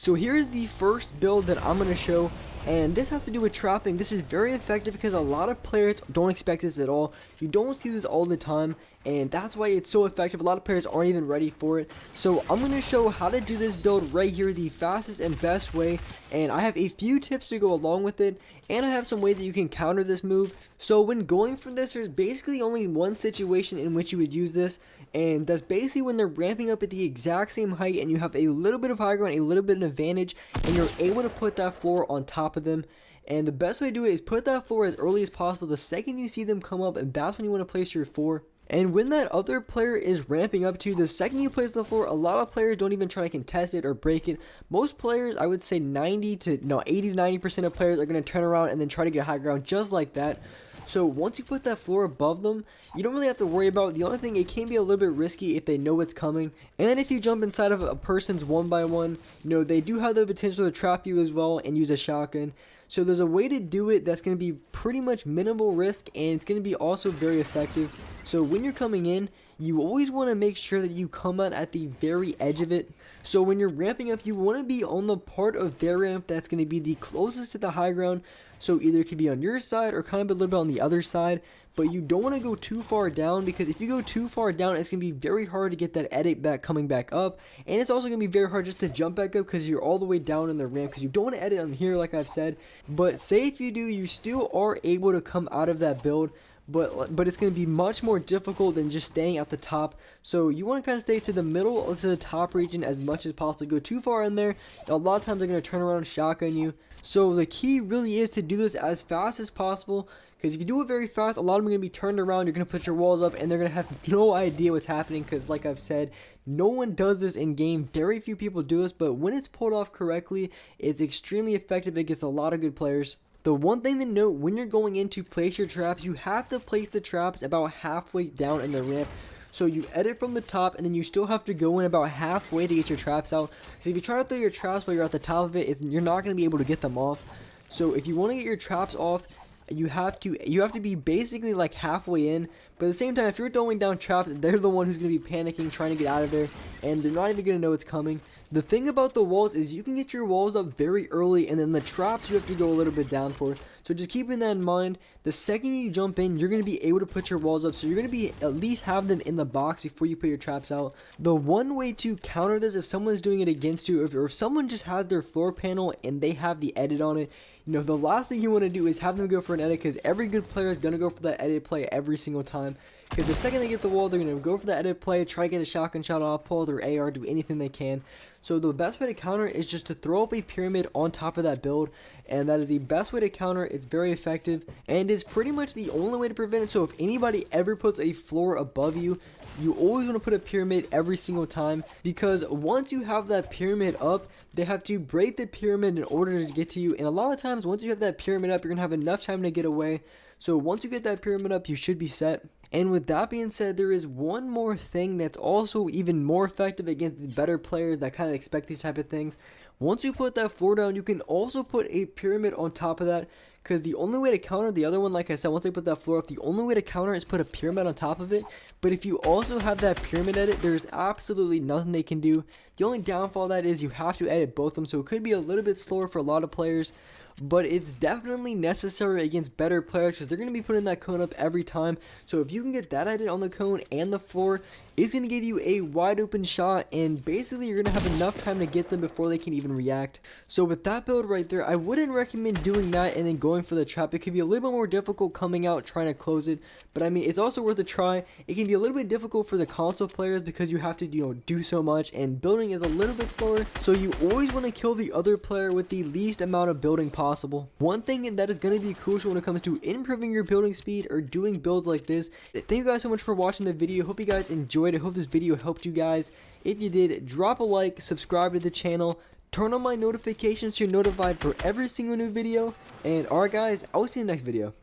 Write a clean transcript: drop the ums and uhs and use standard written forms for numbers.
So here's the first build that I'm going to show, and this has to do with trapping. This is very effective because a lot of players don't expect this at all. You don't see this all the time, and that's why it's so effective. A lot of players aren't even ready for it. So I'm going to show how to do this build right here, the fastest and best way, and I have a few tips to go along with it, and I have some ways that you can counter this move. So when going for this, there's basically only one situation in which you would use this, and that's basically when they're ramping up at the exact same height and you have a little bit of high ground, a little bit of advantage, and you're able to put that floor on top of them. And the best way to do it is put that floor as early as possible. The second you see them come up, and that's when you want to place your floor. And when that other player is ramping up to, the second you place the floor, a lot of players don't even try to contest it or break it. Most players, I would say 80 to 90% of players are going to turn around and then try to get high ground just like that. So once you put that floor above them, you don't really have to worry about it. The only thing, it can be a little bit risky if they know it's coming. And if you jump inside of a person's 1x1, they do have the potential to trap you as well and use a shotgun. So there's a way to do it that's going to be pretty much minimal risk, and it's going to be also very effective. So when you're coming in, you always want to make sure that you come out at the very edge of it. So when you're ramping up, you want to be on the part of their ramp that's going to be the closest to the high ground. So either it could be on your side or kind of a little bit on the other side, but you don't want to go too far down, because if you go too far down, it's going to be very hard to get that edit back coming back up, and it's also going to be very hard just to jump back up because you're all the way down in the ramp, because you don't want to edit on here like I've said. But say if you do, you still are able to come out of that build, but it's going to be much more difficult than just staying at the top. So you want to kind of stay to the middle or to the top region as much as possible. Go too far in there, a lot of times they're going to turn around and shotgun you. So the key really is to do this as fast as possible, because if you do it very fast, a lot of them are going to be turned around. You're going to put your walls up and they're going to have no idea what's happening, because like I've said, no one does this in game. Very few people do this, but when it's pulled off correctly, it's extremely effective. It gets a lot of good players. The one thing to note, when you're going in to place your traps, you have to place the traps about halfway down in the ramp. So you edit from the top, and then you still have to go in about halfway to get your traps out. Because if you try to throw your traps while you're at the top of it, you're not going to be able to get them off. So if you want to get your traps off, you have to be basically like halfway in. But at the same time, if you're throwing down traps, they're the one who's going to be panicking, trying to get out of there, and they're not even going to know it's coming. The thing about the walls is you can get your walls up very early, and then the traps you have to go a little bit down for. So just keeping that in mind, the second you jump in, you're going to be able to put your walls up. So you're going to be at least have them in the box before you put your traps out. The one way to counter this, if someone's doing it against you, or if someone just has their floor panel and they have the edit on it, the last thing you want to do is have them go for an edit, because every good player is going to go for that edit play every single time. Because the second they get the wall, they're going to go for the edit play, try to get a shotgun shot off, pull their AR, do anything they can. So the best way to counter is just to throw up a pyramid on top of that build, and that is the best way to counter. It's very effective, and it's pretty much the only way to prevent it. So if anybody ever puts a floor above you, you always want to put a pyramid every single time, because once you have that pyramid up, they have to break the pyramid in order to get to you. And a lot of times, once you have that pyramid up, you're going to have enough time to get away. So once you get that pyramid up, you should be set. And with that being said, there is one more thing that's also even more effective against the better players that kind of expect these type of things. Once you put that floor down, you can also put a pyramid on top of that, because the only way to counter the other one, like I said, once I put that floor up, the only way to counter is put a pyramid on top of it. But if you also have that pyramid edit, there's absolutely nothing they can do. The only downfall of that is you have to edit both of them, so it could be a little bit slower for a lot of players. But it's definitely necessary against better players, because they're going to be putting that cone up every time. So if you can get that edit on the cone and the floor, it's going to give you a wide open shot, and basically you're going to have enough time to get them before they can even react. So with that build right there, I wouldn't recommend doing that and then going for the trap. It could be a little bit more difficult coming out trying to close it, but I mean, it's also worth a try. It can be a little bit difficult for the console players because you have to do so much, and building is a little bit slower. So you always want to kill the other player with the least amount of building possible. One thing that is going to be crucial when it comes to improving your building speed or doing builds like this. Thank you guys so much for watching the video. Hope you guys enjoyed. I hope this video helped you guys. If you did, drop a like, subscribe to the channel, turn on my notifications so you're notified for every single new video. And alright guys, I'll see you in the next video.